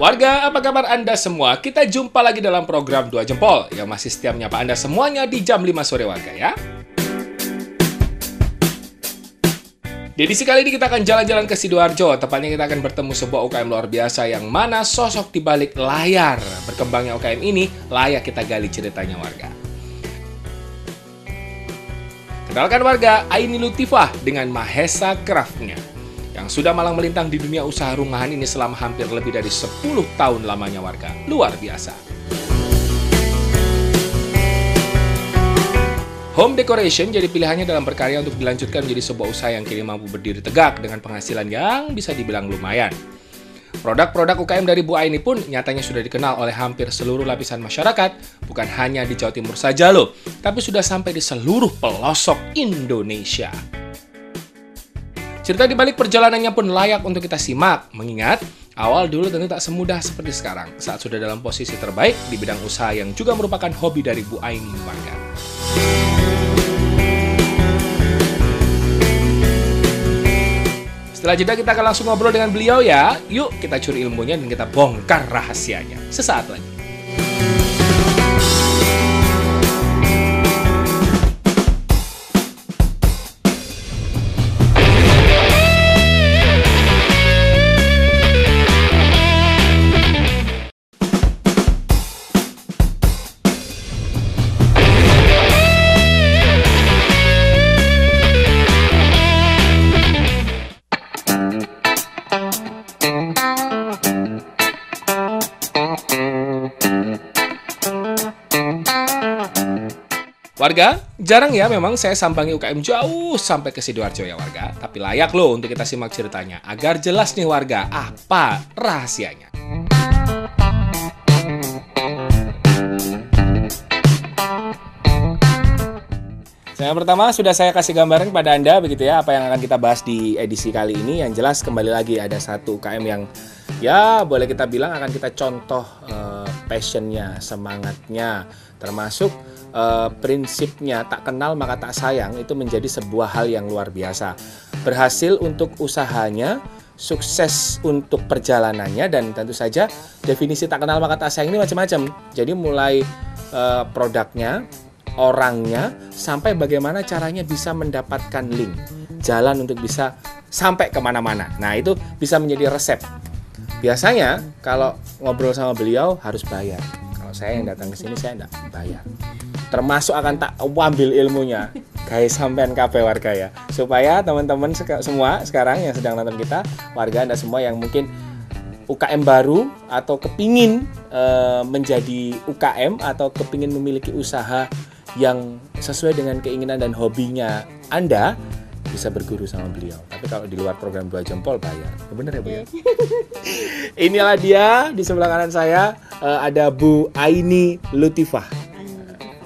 Warga, apa kabar Anda semua? Kita jumpa lagi dalam program Dua Jempol yang masih setia menyapa Anda semuanya di jam 5 sore warga ya. Di edisi kali ini kita akan jalan-jalan ke Sidoarjo. Tepatnya kita akan bertemu sebuah UKM luar biasa yang mana sosok di balik layar berkembangnya UKM ini layak kita gali ceritanya warga. Kenalkan warga, Aini Lutifah dengan Mahesa Craft-nya yang sudah malang melintang di dunia usaha rumahan ini selama hampir lebih dari 10 tahun lamanya warga. Luar biasa. Home decoration jadi pilihannya dalam berkarya untuk dilanjutkan menjadi sebuah usaha yang kini mampu berdiri tegak dengan penghasilan yang bisa dibilang lumayan. Produk-produk UKM dari Bu Aini pun nyatanya sudah dikenal oleh hampir seluruh lapisan masyarakat, bukan hanya di Jawa Timur saja loh, tapi sudah sampai di seluruh pelosok Indonesia. Cerita di balik perjalanannya pun layak untuk kita simak, mengingat awal dulu tentu tak semudah seperti sekarang saat sudah dalam posisi terbaik di bidang usaha yang juga merupakan hobi dari Bu Aini warga. Setelah jeda kita akan langsung ngobrol dengan beliau ya. Yuk kita curi ilmunya dan kita bongkar rahasianya. Sesaat lagi. Warga, jarang ya memang saya sambangi UKM jauh sampai ke Sidoarjo ya warga. Tapi layak loh untuk kita simak ceritanya. Agar jelas nih warga, apa rahasianya. Yang pertama sudah saya kasih gambaran kepada Anda begitu ya, apa yang akan kita bahas di edisi kali ini. Yang jelas kembali lagi ada satu UKM yang ya boleh kita bilang akan kita contoh passionnya, semangatnya, termasuk prinsipnya tak kenal maka tak sayang itu menjadi sebuah hal yang luar biasa. Berhasil untuk usahanya, sukses untuk perjalanannya, dan tentu saja definisi tak kenal maka tak sayang ini macam-macam. Jadi mulai produknya, orangnya, sampai bagaimana caranya bisa mendapatkan link, jalan untuk bisa sampai kemana-mana. Nah itu bisa menjadi resep. Biasanya kalau ngobrol sama beliau harus bayar. Kalau saya yang datang ke sini saya enggak bayar. Termasuk akan tak ambil ilmunya. Guys, sampean kabeh warga ya. Supaya teman-teman semua sekarang yang sedang nonton kita, warga Anda semua yang mungkin UKM baru atau kepingin menjadi UKM atau kepingin memiliki usaha yang sesuai dengan keinginan dan hobinya Anda, bisa berguru sama beliau. Tapi kalau di luar program Dua Jempol bayar. Bener ya Bu ya? Inilah dia di sebelah kanan saya ada Bu Aini Lutifah.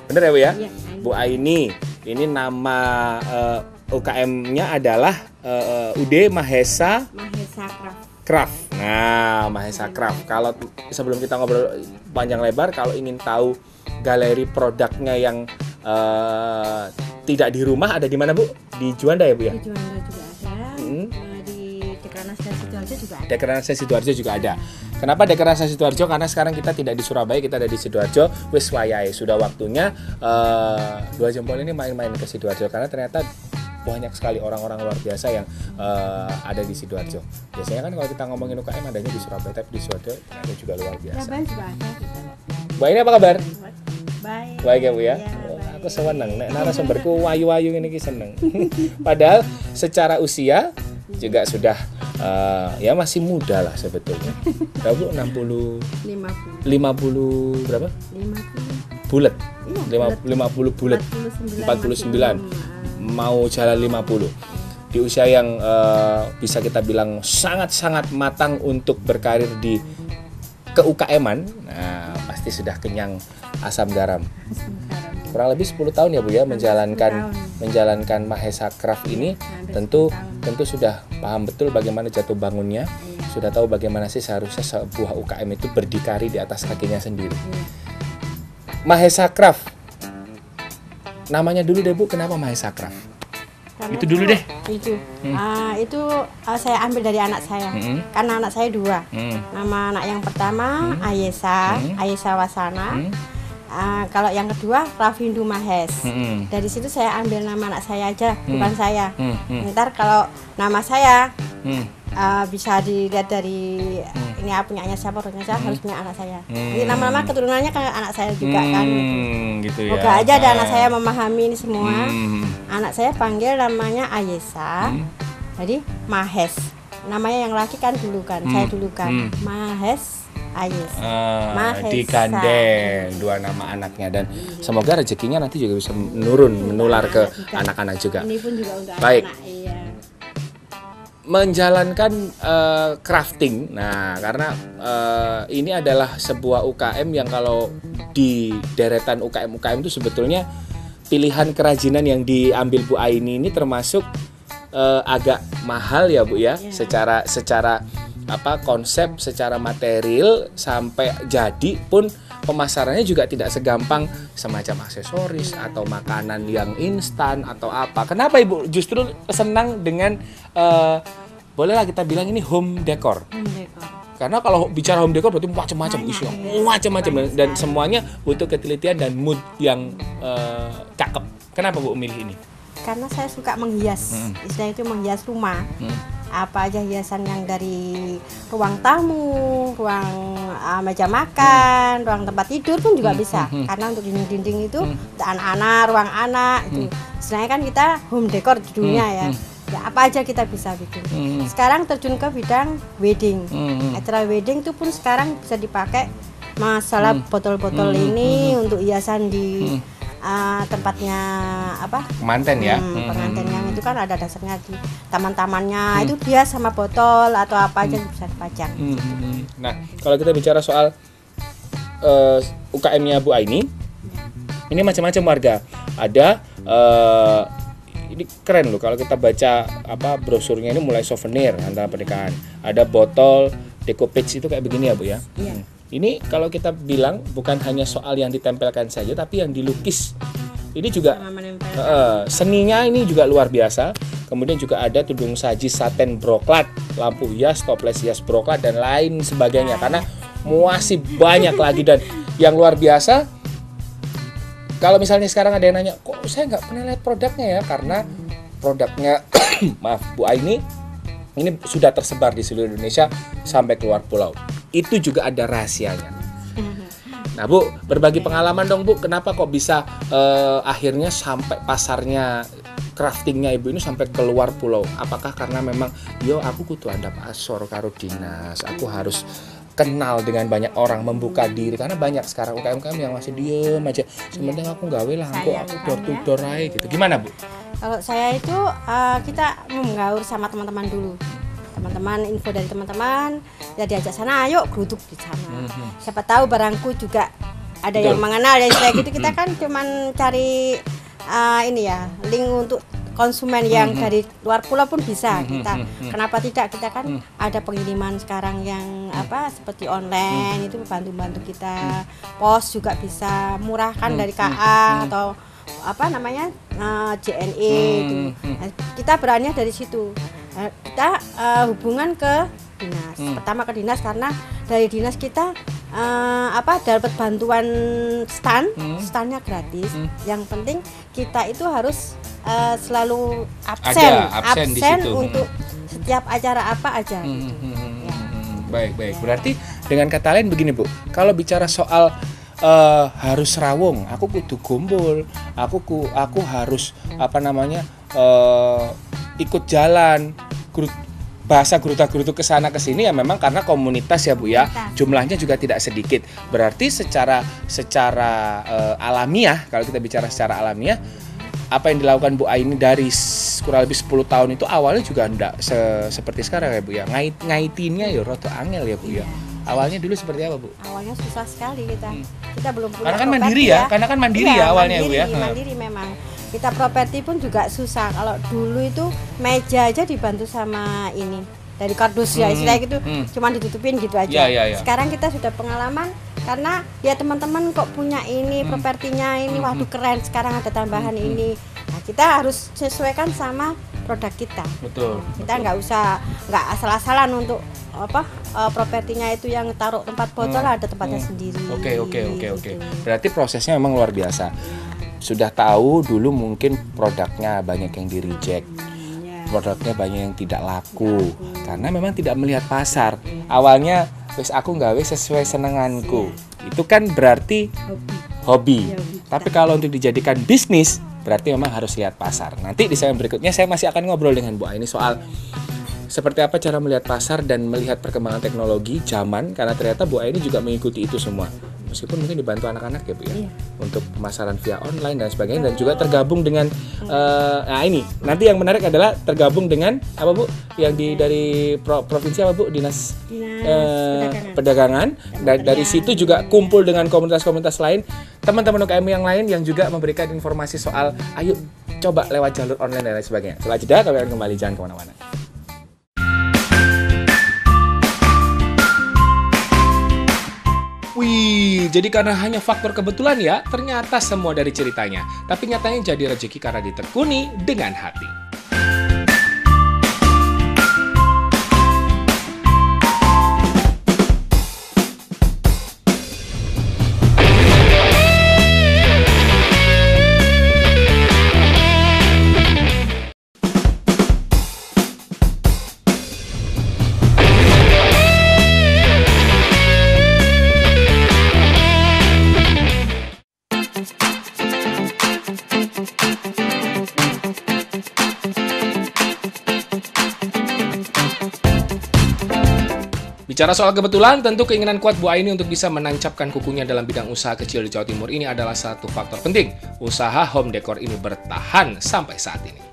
Bener ya Bu ya? Ya, Bu Aini. Ini nama UKM-nya adalah UD Mahesa Craft. Nah, Mahesa Craft. Kalau sebelum kita ngobrol panjang lebar, kalau ingin tahu galeri produknya yang tidak di rumah, ada di mana Bu? Di Juanda ya Bu ya? Di Juanda juga ada, di Dekranasda Sidoarjo juga ada. Dekranasda Sidoarjo juga ada. Kenapa Dekranasda Sidoarjo? Karena sekarang kita tidak di Surabaya, kita ada di Sidoarjo. Wis wayahe, sudah waktunya Dua Jempol ini main-main ke Sidoarjo karena ternyata banyak sekali orang-orang luar biasa yang ada di Sidoarjo. Biasanya kan kalau kita ngomongin UKM adanya di Surabaya, tapi di Sidoarjo ternyata juga luar biasa. Surabaya juga ada kita. Bu ini apa kabar? Baik. Baik ya Bu ya. Ya, Aku seneng, nek narasumberku wayu-wayu ini seneng. Padahal secara usia juga sudah ya masih muda lah sebetulnya. Berapa Bu? 60 50 berapa? 50 bulat. Iya, 50 bulat. 49. Mau jalan 50. Di usia yang bisa kita bilang sangat-sangat matang untuk berkarir di ke-UKM-an. Nah, pasti sudah kenyang asam garam. Kurang lebih 10 tahun ya Bu ya menjalankan Mahesa Craft ini. Tentu sudah paham betul bagaimana jatuh bangunnya, sudah tahu bagaimana sih seharusnya sebuah UKM itu berdikari di atas kakinya sendiri. Mahesa Craft, namanya dulu deh Bu, kenapa Mahesa Craft? Karena Itu dulu deh. Itu saya ambil dari anak saya. Karena anak saya 2. Nama anak yang pertama Ayesa Wasana. Kalau yang kedua Ravindu Mahes. Dari situ saya ambil nama anak saya aja, bukan saya. Ntar kalau nama saya bisa dilihat dari ini punyanya siapa, saya harus punya anak saya. Jadi nama-nama keturunannya kan anak saya juga kan. Gitu ya. Semoga aja ada anak saya memahami ini semua. Anak saya panggil namanya Ayesa. Jadi Mahes. Namanya yang laki kan dulu kan, saya dulu kan. Mahes Ayesa. Digandeng 2 nama anaknya, dan semoga rezekinya nanti juga bisa menular ke anak-anak juga. Ini pun juga untuk baik. anak, iya. Menjalankan crafting. Nah, karena ini adalah sebuah UKM yang kalau di deretan UKM itu sebetulnya pilihan kerajinan yang diambil Bu Aini ini termasuk agak mahal ya Bu ya. Secara konsep, secara material sampai jadi pun pemasarannya juga tidak segampang semacam aksesoris atau makanan yang instan atau apa. Kenapa Ibu justru senang dengan bolehlah kita bilang ini home decor? Karena kalau bicara home decor berarti macam-macam isinya, macam-macam, dan semuanya butuh ketelitian dan mood yang cakep. Kenapa Bu milih ini? Karena saya suka menghias, istilah itu menghias rumah. Apa aja hiasan yang dari ruang tamu, ruang meja makan, ruang tempat tidur pun juga bisa. Karena untuk dinding-dinding itu anak-anak, ruang anak itu. Istilahnya kan kita home decor judulnya ya. Ya apa aja kita bisa bikin. Sekarang terjun ke bidang wedding. Acara wedding itu pun sekarang bisa dipakai masalah botol-botol ini untuk hiasan di tempatnya pengantin ya. Pengantin yang itu kan ada dasarnya di taman-tamannya itu dia sama botol atau apa aja bisa dipajang. Nah, kalau kita bicara soal UKM-nya Bu Aini, ini macam-macam warga. Ada ini keren loh kalau kita baca brosurnya, ini mulai souvenir antara pernikahan. Ada botol decoupage itu kayak begini ya Bu ya. Iya. Ini kalau kita bilang bukan hanya soal yang ditempelkan saja, tapi yang dilukis. Ini juga seninya ini juga luar biasa. Kemudian juga ada tudung saji saten broklat, lampu hias, toples hias broklat, dan lain sebagainya. Karena masih banyak lagi, dan yang luar biasa. Kalau misalnya sekarang ada yang nanya, kok saya nggak pernah lihat produknya ya? Karena produknya, maaf Bu Aini, ini sudah tersebar di seluruh Indonesia sampai keluar pulau. Itu juga ada rahasianya. Nah Bu, berbagi pengalaman dong Bu, kenapa kok bisa akhirnya sampai pasarnya craftingnya Ibu ini sampai keluar pulau? Apakah karena memang aku kudu andap asor karo dinas, aku harus kenal dengan banyak orang, membuka diri, karena banyak sekarang UKM yang masih diem aja. Sementing aku gawe lah, aku door to door aja gitu. Gimana Bu? Kalau saya itu kita menggaur sama teman-teman dulu. Teman-teman, info dari teman-teman, ya diajak sana, ayo geruduk di sana. Siapa tahu barangku juga ada yang mengenal ya, kayak gitu. Kita kan cuman cari link untuk konsumen yang dari luar pulau pun bisa. Kita kenapa tidak, kita kan ada pengiriman sekarang yang seperti online, itu bantu kita. Pos juga bisa murah kan dari KA atau JNE itu. Nah, kita berani dari situ. Kita hubungan ke dinas. Pertama ke dinas karena dari dinas kita dapat bantuan standnya gratis. Yang penting kita itu harus selalu absen untuk setiap acara apa aja. Baik. Berarti dengan kata lain begini Bu, kalau bicara soal harus rawung, aku kudu gombol, aku harus ikut jalan, bahasa geruta-gerutu kesana kesini ya, memang karena komunitas ya Bu ya, jumlahnya juga tidak sedikit. Berarti secara alamiah, kalau kita bicara secara alamiah, apa yang dilakukan Bu Aini dari kurang lebih 10 tahun itu awalnya juga enggak seperti sekarang ya Bu ya. Ngaitinnya ya rada angel ya Bu ya. Awalnya dulu seperti apa Bu? Awalnya susah sekali kita belum punya. Karena kan mandiri ya, karena kan mandiri ya awalnya Bu ya. Mandiri memang. Kita properti pun juga susah. Kalau dulu itu meja aja dibantu sama ini dari kardus ya istilah gitu, cuma ditutupin gitu aja. Ya. Sekarang kita sudah pengalaman karena ya teman-teman kok punya ini propertinya ini, waduh keren, sekarang ada tambahan ini Nah, kita harus sesuaikan sama produk kita. Betul. Kita nggak asal-asalan untuk propertinya itu yang taruh tempat botol ada tempatnya sendiri. Oke. Berarti prosesnya memang luar biasa. Sudah tahu dulu mungkin produknya banyak yang di reject, produknya banyak yang tidak laku karena memang tidak melihat pasar. Awalnya wis aku gawe sesuai senenganku. Itu kan berarti hobi. Tapi kalau untuk dijadikan bisnis berarti memang harus lihat pasar. Nanti di segmen berikutnya saya masih akan ngobrol dengan Bu Aini soal seperti apa cara melihat pasar dan melihat perkembangan teknologi zaman, karena ternyata Bu Aini juga mengikuti itu semua. Meskipun mungkin dibantu anak-anak ya Bu ya, untuk pemasaran via online dan sebagainya, dan juga tergabung dengan nah ini nanti yang menarik adalah tergabung dengan apa Bu yang dari provinsi apa Bu, dinas perdagangan. Dari situ juga kumpul dengan komunitas-komunitas lain, teman-teman UKM yang lain yang juga memberikan informasi soal ayo coba lewat jalur online dan lain sebagainya. Setelah jeda kami akan kembali, jangan kemana-mana. Wih, jadi karena hanya faktor kebetulan ya, ternyata semua dari ceritanya. Tapi nyatanya jadi rezeki karena ditekuni dengan hati. Bicara soal kebetulan, tentu keinginan kuat Bu Aini untuk bisa menancapkan kukunya dalam bidang usaha kecil di Jawa Timur ini adalah satu faktor penting. Usaha home decor ini bertahan sampai saat ini.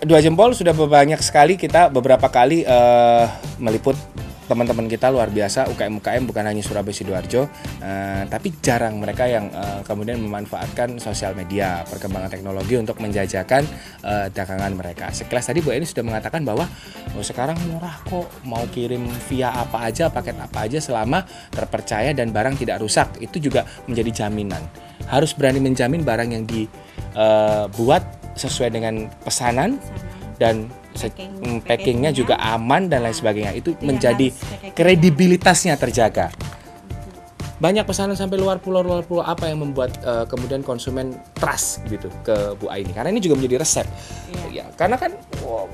Dua jempol sudah banyak sekali kita beberapa kali meliput teman-teman kita luar biasa, UKM-UKM bukan hanya Surabaya Sidoarjo, tapi jarang mereka yang kemudian memanfaatkan sosial media, perkembangan teknologi untuk menjajakan dagangan mereka. Sekilas tadi Bu Aini sudah mengatakan bahwa sekarang murah kok, mau kirim via apa aja, paket apa aja selama terpercaya dan barang tidak rusak. Itu juga menjadi jaminan. Harus berani menjamin barang yang dibuat sesuai dengan pesanan dan packingnya juga aman dan lain sebagainya. Itu menjadi kredibilitasnya terjaga. Banyak pesanan sampai luar pulau apa yang membuat kemudian konsumen trust gitu ke Bu Aini, karena ini juga menjadi resep. Ya, karena kan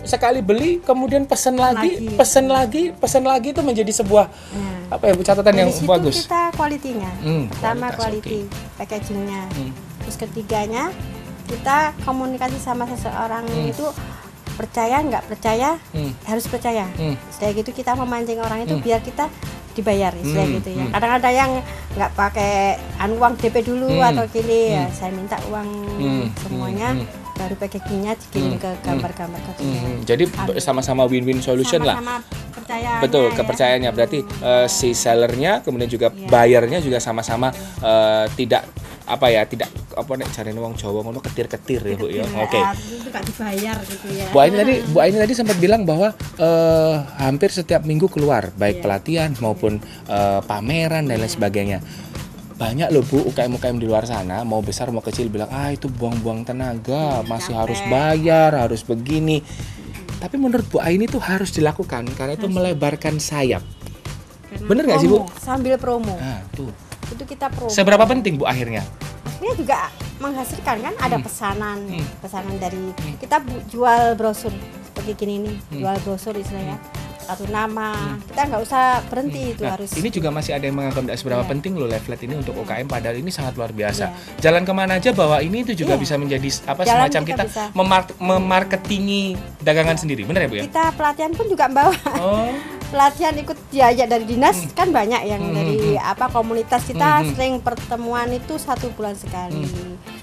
sekali beli kemudian pesan lagi itu menjadi sebuah apa ya Bu, catatan yang bagus. Kita kualitinya. Pertama quality, packagingnya. Terus ketiganya kita komunikasi sama seseorang itu percaya nggak percaya, harus percaya. Setelah gitu kita memancing orang itu biar kita dibayar, setelah gitu ya. Kadang ada yang nggak pakai uang DP dulu atau gini ya, saya minta uang semuanya, baru packagingnya dikirim ke gambar-gambar ke Jadi sama-sama win-win solution sama-sama lah. Percayaan. Betul, kepercayaannya berarti si sellernya kemudian juga buyernya juga sama-sama tidak cari uang Jawa ngono ketir-ketir ya Bu ya. Oke. Itu gak dibayar gitu ya. Bu Aini tadi sempat bilang bahwa hampir setiap minggu keluar baik pelatihan maupun pameran dan lain sebagainya. Banyak loh Bu UKM-UKM di luar sana, mau besar mau kecil bilang itu buang-buang tenaga, masih harus bayar, harus begini. Tapi menurut Bu Aini itu harus dilakukan karena itu melebarkan sayap. Bener nggak sih Bu? Sambil promo. Nah, tuh. Itu kita promo. Seberapa penting Bu akhirnya? Akhirnya juga menghasilkan kan, ada pesanan dari kita jual brosur seperti gini nih, jual brosur istilahnya. Satu nama, kita nggak usah berhenti itu harus. Ini juga masih ada yang menganggap tidak seberapa penting loh leaflet ini untuk UKM, padahal ini sangat luar biasa. Jalan kemana aja bawa ini itu juga bisa menjadi semacam kita memarketingi dagangan sendiri, benar ya Bu ya? Kita pelatihan pun juga bawa. Pelatihan ikut diajak dari dinas kan banyak yang dari komunitas kita sering pertemuan itu 1 bulan sekali.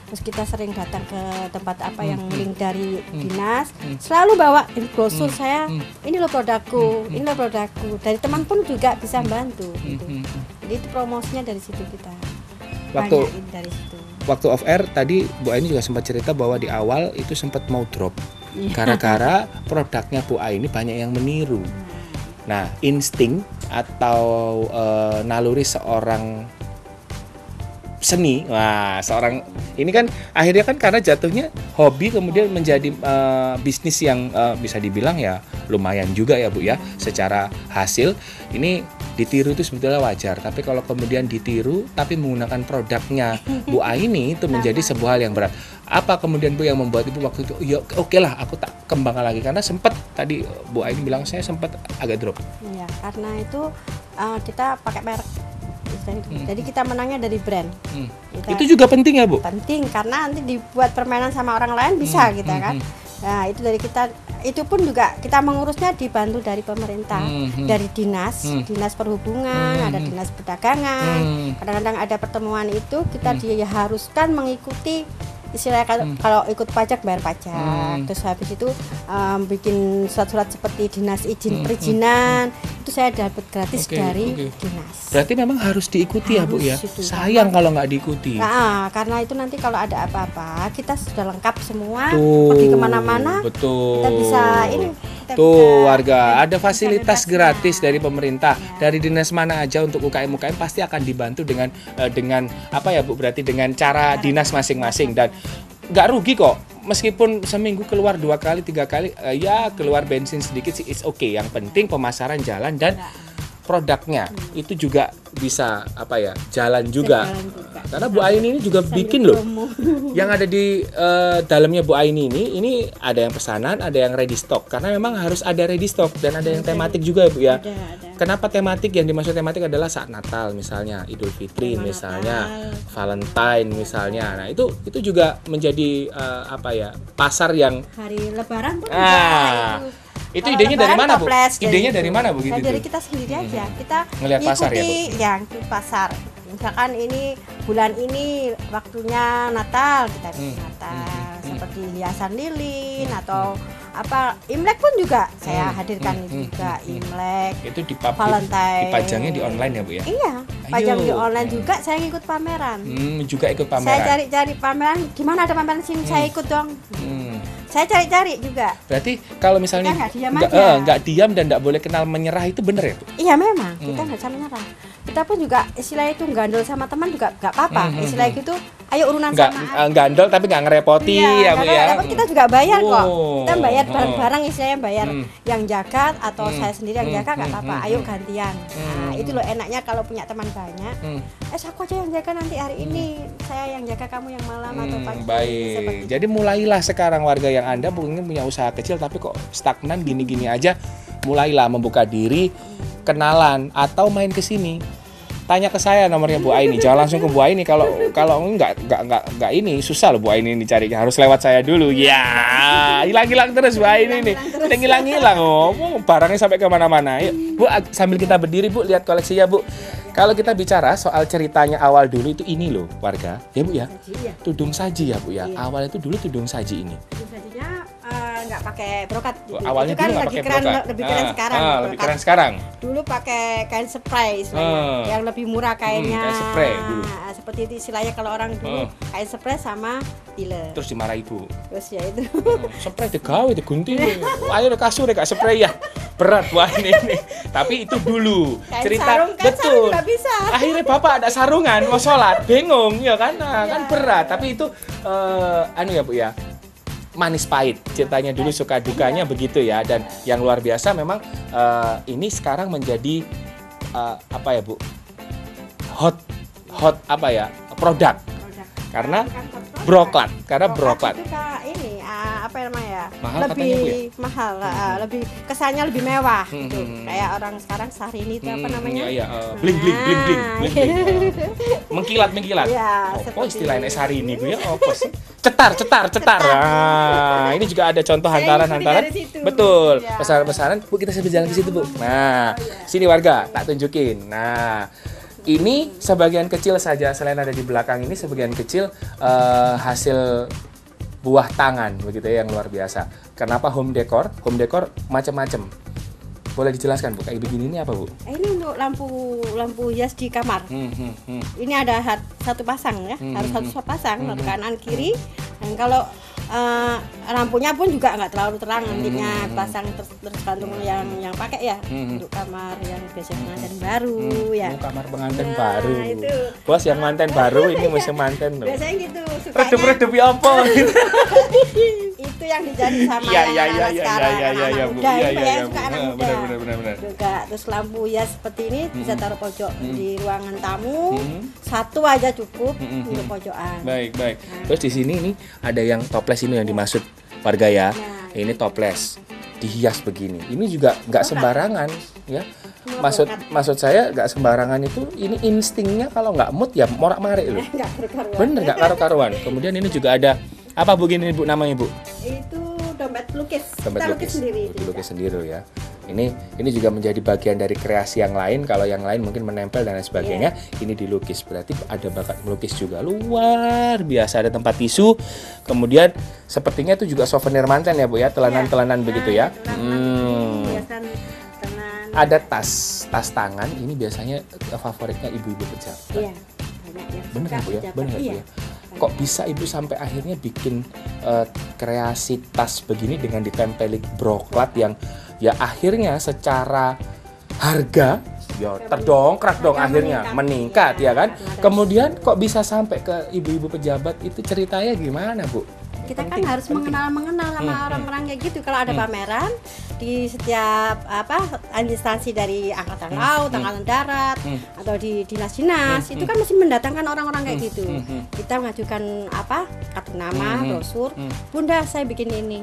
Terus kita sering datang ke tempat yang link dari dinas, selalu bawa brosur saya, ini loh produkku, ini loh produkku. Dari teman pun juga bisa bantu gitu. Jadi itu promosinya dari situ kita. Dari situ. Waktu off air tadi Bu Aini juga sempat cerita bahwa di awal itu sempat mau drop. Gara-gara produknya Bu Aini banyak yang meniru. Nah, insting atau naluri seorang seni, wah seorang ini kan akhirnya kan karena jatuhnya hobi kemudian menjadi bisnis yang bisa dibilang ya lumayan juga ya Bu ya, secara hasil ini ditiru itu sebetulnya wajar, tapi kalau kemudian ditiru tapi menggunakan produknya Bu Aini itu menjadi sebuah hal yang berat. Apa kemudian Bu yang membuat Ibu waktu itu ya oke lah aku tak kembangkan lagi, karena sempat tadi Bu Aini bilang saya sempat agak drop. Iya, karena itu kita pakai merek. Jadi kita menangnya dari brand. Itu juga penting ya Bu? Penting karena nanti dibuat permainan sama orang lain bisa kita kan. Nah itu dari kita, itu pun juga kita mengurusnya dibantu dari pemerintah, dari dinas perhubungan, ada dinas perdagangan. Kadang-kadang ada pertemuan itu kita diharuskan mengikuti istilahnya kalau ikut pajak bayar pajak, terus habis itu bikin surat-surat seperti dinas izin perizinan itu saya dapat gratis dari dinas. Berarti memang harus diikuti ya Bu ya. Sayang kalau nggak diikuti. Nah, karena itu nanti kalau ada apa-apa kita sudah lengkap semua, pergi kemana-mana. Betul. Kita bisa ini. Tuh warga, ada fasilitas gratis dari pemerintah, dari dinas mana aja untuk UKM pasti akan dibantu dengan apa ya Bu, berarti dengan cara dinas masing-masing, dan nggak rugi kok. Meskipun seminggu keluar 2 kali 3 kali ya keluar bensin sedikit sih it's okay. Yang penting pemasaran jalan dan produknya itu juga bisa apa ya jalan juga. Karena Bu Aini ini juga bikin loh. Yang ada di dalamnya Bu Aini ini ada yang pesanan, ada yang ready stock. Karena memang harus ada ready stock dan ada yang tematik juga Bu ya. Ada. Kenapa tematik? Yang dimaksud tematik adalah saat Natal misalnya, Idul Fitri misalnya, Valentine misalnya. Nah, itu juga menjadi apa ya? Pasar yang hari Lebaran pun juga itu idenya dari mana Bu? Idenya dari mana Bu gitu? Dari kita sendiri aja. Kita ngelihat pasar ya Bu. Yang pasar. Misalkan ini bulan ini waktunya Natal, kita bikin Natal seperti hiasan lilin atau apa Imlek pun juga saya hadirkan juga Imlek. Itu Valentine. dipajangnya di online ya Bu ya? Iya, pajang di online juga. Saya ikut pameran. Juga ikut pameran. Saya cari pameran. Gimana ada pameran sini? Saya ikut dong. Saya cari-cari juga. Berarti kalau misalnya nggak diam dan nggak boleh kenal menyerah itu bener ya Bu? Iya memang kita nggak bisa menyerah. Kita pun juga istilahnya itu gandol sama teman juga nggak apa-apa. Istilahnya gitu, ayo urunan sama. Gandol tapi nggak ngerepoti ya Bu ya. Kita juga bayar kok. Kita bayar barang-barang istilahnya bayar yang jaga atau saya sendiri yang jaga nggak apa-apa. Ayo gantian. Nah itu loh enaknya kalau punya teman banyak. Aku aja yang jaga nanti hari ini. Saya yang jaga kamu yang malam atau pagi. Baik. Jadi mulailah sekarang warga yang Anda mungkin punya usaha kecil tapi kok stagnan gini-gini aja, mulailah membuka diri, kenalan atau main ke sini. Tanya ke saya nomornya Bu Aini, jangan langsung ke Bu Aini kalau enggak ini susah loh Bu Aini ini cari, harus lewat saya dulu. Ya, hilang-hilang terus Bu Aini ini. Udah hilang-hilang barangnya sampai kemana-mana. Yuk, Bu, sambil kita berdiri Bu, lihat koleksinya Bu. Kalau kita bicara soal ceritanya awal dulu itu ini loh warga, ya Bu ya. Tudung saji ya Bu ya. Awalnya itu dulu tudung saji ini. Tudung sajinya nggak pakai brokat. Awalnya kan dulu nggak pakai brokat. Lebih keren sekarang. Lebih keren sekarang. Dulu pakai kain spray yang lebih murah kainnya. Kain spray dulu. Seperti itu istilahnya kalau orang dulu kain spray sama tile. Terus dimarah ibu. Terus ya itu. Spray digawe digunting. Ayo kasur gak spray ya. Berat wah ini. Tapi itu dulu kain cerita sarung, betul. Sarung bisa. Akhirnya Bapak ada sarungan mau sholat, bingung ya kan. Nah, kan berat, tapi itu ya Bu ya. Manis pahit ceritanya dulu, suka dukanya begitu ya. Dan yang luar biasa memang ini sekarang menjadi apa ya Bu, hot apa ya, produk karena broklat, itu ini apa namanya, mahal lebih katanya, Bu, ya? mahal, lebih kesannya lebih mewah gitu. Kayak orang sekarang Syahrini itu apa namanya, bling mengkilat ya, apa istilahnya Syahrini Bu ya, apa sih, cetar. Nah, ini juga ada contoh hantaran betul ya. Pesanan Bu, kita sambil jalan ke situ Bu. Nah, sini warga tak tunjukin. Nah, ini sebagian kecil saja, selain ada di belakang ini sebagian kecil hasil buah tangan begitu ya, yang luar biasa. Kenapa home decor? Home decor macam-macam. Boleh dijelaskan Bu, kayak begini ini apa Bu? Ini untuk lampu hias di kamar. Ini ada satu pasang ya, harus satu pasang, satu kanan kiri. Dan kalau lampunya pun juga nggak terlalu terang, nantinya pasang tergantung yang pakai ya. Untuk kamar yang biasanya pengantin baru ya. Kamar pengantin baru. Itu. Bos yang manten baru ini musim manten loh. Biasanya gitu, sukanya. Redup-redup ya apa? Itu yang dijadi sama Iya, anak sekarang, anak muda. Iya, Itu yang suka anak muda. Benar. Juga terus lampu ya seperti ini bisa taruh pojok di ruangan tamu. Satu aja cukup untuk pojokan. Baik. Terus di sini ini ada yang toples ini yang dimaksud warga ya. Nah. Ini toples dihias begini. Ini juga nggak sembarangan ya. Maksud saya nggak sembarangan itu, ini instingnya kalau nggak mood ya morak-marik loh. Nggak karu-karuan. Bener nggak karu-karuan. Kemudian ini juga ada apa begini Bu namanya Bu? Itu dompet lukis. Dompet Kita lukis sendiri. lukis sendiri ya. Ini juga menjadi bagian dari kreasi yang lain. Kalau yang lain mungkin menempel dan lain sebagainya, ini dilukis. Berarti ada bakat melukis juga luar biasa. Ada tempat tisu. Kemudian sepertinya itu juga souvenir manten ya Bu ya, telanan-telanan begitu ya. Ada tas tangan. Ini biasanya favoritnya ibu-ibu pejabat. Iya, banyak ya. Bener ya Bu ya? Bener Iya. Bu ya? Kok bisa Ibu sampai akhirnya bikin kreasi tas begini dengan ditempeli broklat yang ya akhirnya secara harga ya terdongkrak dong, akhirnya meningkat ya kan. Kemudian kok bisa sampai ke ibu-ibu pejabat, itu ceritanya gimana Bu? Kita kan harus mengenal sama orang-orang kayak gitu. Kalau ada pameran di setiap instansi dari Angkatan Laut, Angkatan Darat, atau di dinas-dinas, itu kan mesti mendatangkan orang-orang kayak gitu. Kita mengajukan kartu nama, brosur, Bunda saya bikin ini.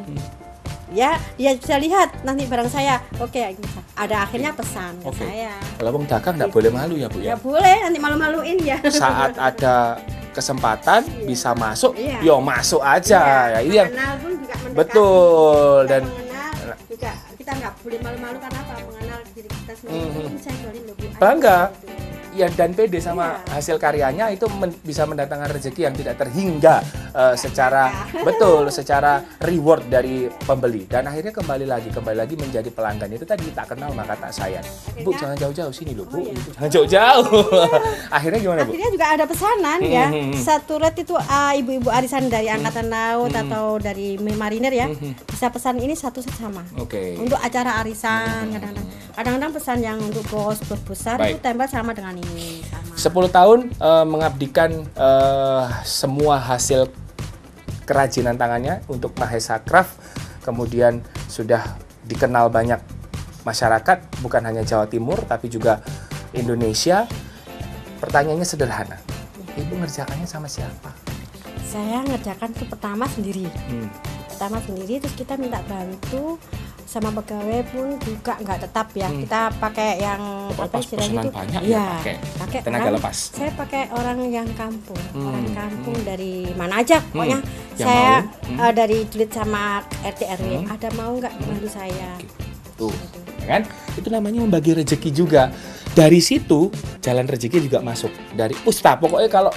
Ya, dia bisa lihat nanti barang saya. Oke, ada akhirnya pesan ke saya. Kalau Bang dagang nggak boleh malu ya Bu ya? Ya boleh, nanti malu-maluin ya. Saat ada kesempatan bisa masuk, yo masuk aja ya. Ini yang mengenal pun juga mendekati. betul dan mengenal juga kita nggak boleh malu-malu karena apa, mengenal diri kita sendiri. Ini saya jualin loh Bu. bangga ya dan pede sama hasil karyanya, itu bisa mendatangkan rezeki yang tidak terhingga secara betul, secara reward dari pembeli, dan akhirnya kembali lagi menjadi pelanggan. Itu tadi tak kenal maka tak sayang. Bu jangan jauh-jauh sini loh Bu, jangan jauh-jauh. Akhirnya gimana Bu? Akhirnya juga ada pesanan ya. Satu ret itu ibu-ibu arisan dari Angkatan Laut atau dari Marinir ya, bisa pesan ini satu set sama. Untuk acara arisan kadang-kadang pesan yang untuk bos besar itu tempel sama dengan ini. 10 tahun mengabdikan semua hasil kerajinan tangannya untuk Mahesa Craft, kemudian sudah dikenal banyak masyarakat, bukan hanya Jawa Timur tapi juga Indonesia. Pertanyaannya sederhana, Ibu ngerjakannya sama siapa? Saya ngerjakan itu pertama sendiri. Terus kita minta bantu sama pegawai pun juga nggak tetap ya. Kita pakai yang pesanan banyak ya, pakai tenaga lepas. Saya pakai orang yang kampung, orang kampung dari mana aja pokoknya. Yang Saya dari Dulit sama RT RW. Ada mau nggak bantu saya? Tuh, kan? Itu namanya membagi rezeki juga. Dari situ jalan rezeki juga masuk. Dari Ustaz, pokoknya kalau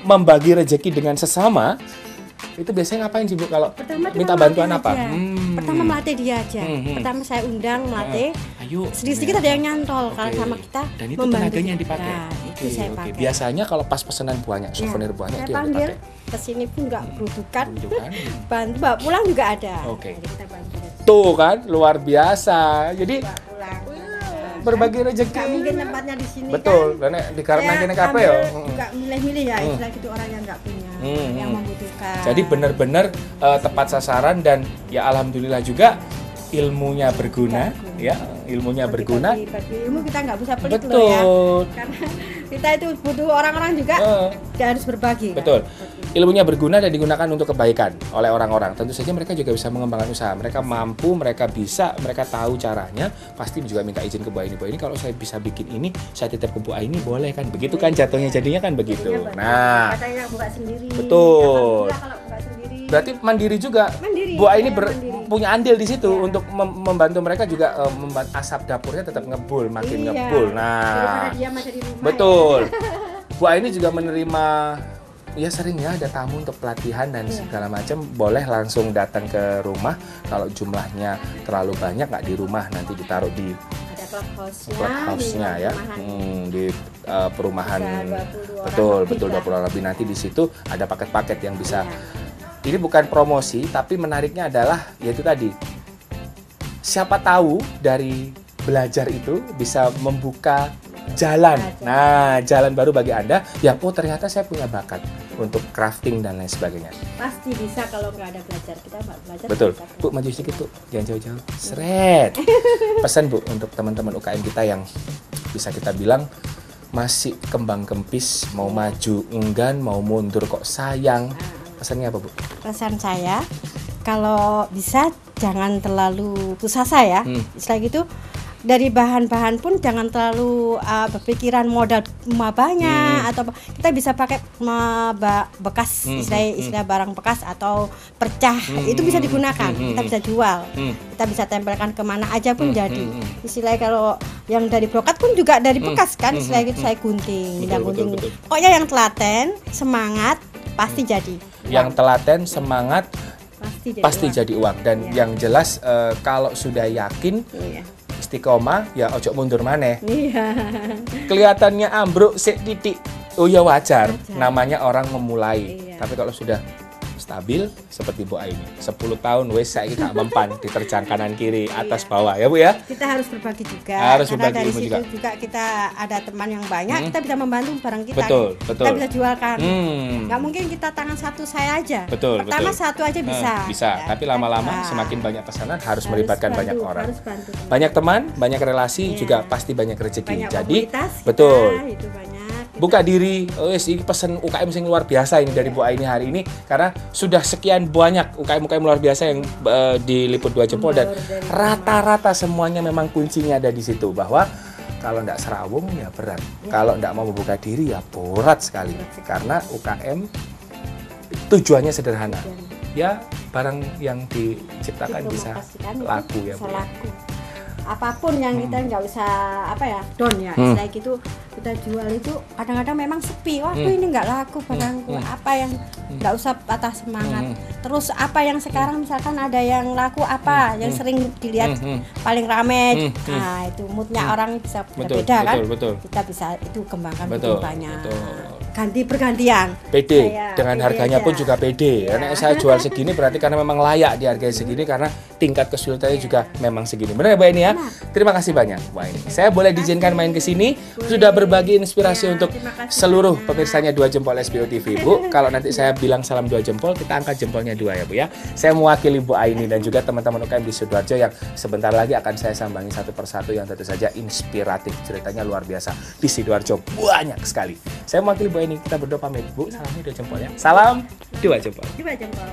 membagi rezeki dengan sesama, itu biasanya ngapain sih Bu kalau minta bantuan apa? Pertama melatih dia aja. Pertama saya undang melatih. Ayo. Sedikit-sedikit ada yang nyantol kalau sama kita. Dan itu tenaganya yang dipakai. Itu saya pakai. Biasanya kalau pas pesanan banyak, souvenir banyak itu yang dipakai. Kesini pun nggak berudukan. Bantu bawa pulang juga ada. Jadi kita bantu. Tuh kan luar biasa. Jadi berbagi rezeki. Gak mungkin tempatnya di sini. Betul, karena dikarenakan apa ya? Juga milih-milih ya, istilah gitu orang yang nggak punya, yang membutuhkan. Jadi benar-benar tepat sasaran, dan ya alhamdulillah juga ilmunya berguna, ya ilmunya berguna. Bagi ilmu kita nggak bisa pelit Betul. loh ya, karena kita itu butuh orang-orang juga, dia harus berbagi. Betul. Kan? Ilmunya berguna dan digunakan untuk kebaikan oleh orang-orang. Tentu saja mereka juga bisa mengembangkan usaha. Mereka mampu, mereka bisa, mereka tahu caranya. Pasti juga minta izin ke Bu Aini. Bu Aini kalau saya bisa bikin ini, saya titip ke Bu Aini boleh kan? Begitu kan jatuhnya, jadinya kan begitu. Nah, katanya buka sendiri. Betul. Kalau buka sendiri. Berarti mandiri juga. Mandiri, Bu Aini punya andil di situ untuk membantu mereka juga, membuat asap dapurnya tetap ngebul, makin ngebul. Nah, dia masih di rumah, betul. Bu Aini juga menerima, ya sering ya ada tamu untuk pelatihan dan segala macam, boleh langsung datang ke rumah. Kalau jumlahnya terlalu banyak nggak di rumah, nanti ditaruh di clubhouse-nya ya, di perumahan. Betul 20 orang lebih. Nanti di situ ada paket-paket yang bisa ini bukan promosi, tapi menariknya adalah yaitu tadi, siapa tahu dari belajar itu bisa membuka jalan. Nah, jalan baru bagi Anda yang oh ternyata saya punya bakat untuk crafting dan lain sebagainya. Pasti bisa kalau nggak ada belajar. Kita nggak belajar. Betul. Bisa. Bu, maju sedikit, Bu. Jangan jauh-jauh. Seret. Pesan, Bu, untuk teman-teman UKM kita yang bisa kita bilang masih kembang kempis, mau maju enggan, mau mundur kok sayang. Pesannya apa, Bu? Pesan saya, kalau bisa jangan terlalu putus asa ya. Istilah gitu, dari bahan-bahan pun jangan terlalu berpikiran modal banyak atau kita bisa pakai bekas istilah barang bekas atau percah itu bisa digunakan, kita bisa jual, kita bisa tempelkan kemana aja pun jadi. Istilahnya kalau yang dari brokat pun juga dari bekas kan, istilah gitu saya gunting, gunting. Pokoknya yang telaten, semangat pasti jadi. Yang telaten, semangat pasti jadi uang. Dan yang jelas kalau sudah yakin istiqomah ya ojo mundur maneh. Kelihatannya ambruk sik titik. Oh ya wajar. Namanya orang memulai. Tapi kalau sudah stabil seperti Bu Aini 10 tahun wes saya gak mempan diterjang kanan kiri atas bawah ya Bu ya. Kita harus berbagi juga. Harus karena berbagi dari ilmu situ juga kita ada teman yang banyak, kita bisa membantu barang kita. Betul. Kita bisa jualkan. Nggak mungkin kita tangan satu saya aja. Pertama satu aja bisa. Bisa, ya, tapi lama-lama semakin banyak pesanan harus melibatkan banyak orang. Bantu. Banyak teman, banyak relasi juga pasti banyak rezeki. Banyak jadi kita, betul. Itu banyak. Buka diri, ini pesen UKM yang luar biasa ini dari Bu Aini hari ini karena sudah sekian banyak UKM luar biasa yang diliput 2 jempol dan rata-rata semuanya memang kuncinya ada di situ bahwa kalau tidak serawung ya berat, kalau tidak mau membuka diri ya berat sekali karena UKM tujuannya sederhana ya barang yang diciptakan bisa laku ya Bu. Apapun yang kita nggak usah down ya, kayak gitu kita jual itu kadang-kadang memang sepi, waduh ini nggak laku barangku, apa yang nggak usah patah semangat. Terus apa yang sekarang misalkan ada yang laku apa yang sering dilihat paling rame, nah itu moodnya orang bisa berbeda kan, kita bisa itu kembangkan banyak. Ganti pergantian. PD dengan harganya pun juga PD. Karena saya jual segini berarti karena memang layak dihargai segini karena tingkat kesulitannya juga memang segini. Benar ya Bu Aini ya? Terima kasih banyak Bu Aini. Saya boleh diizinkan main ke sini sudah berbagi inspirasi untuk seluruh pemirsanya 2 Jempol SBO TV Bu. Kalau nanti saya bilang salam 2 jempol, kita angkat jempolnya 2 ya Bu ya. Saya mewakili Bu Aini dan juga teman-teman UKM di Sidoarjo yang sebentar lagi akan saya sambangi satu persatu yang tentu saja inspiratif. Ceritanya luar biasa di Sidoarjo banyak sekali. Saya mewakili Bu Aini. Kita berdoa pamit Bu, salamnya 2 jempol ya. Salam 2 jempol. 2 jempol.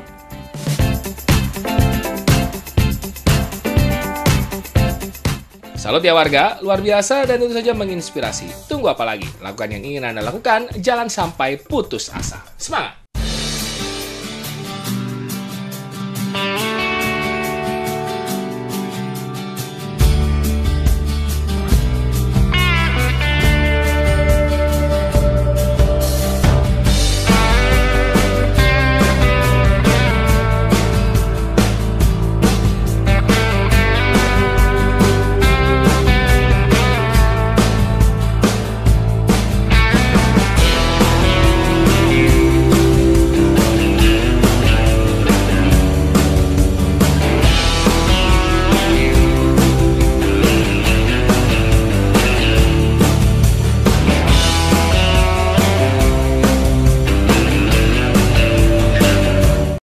Salut ya warga, luar biasa dan tentu saja menginspirasi. Tunggu apa lagi? Lakukan yang ingin Anda lakukan, jangan sampai putus asa. Semangat!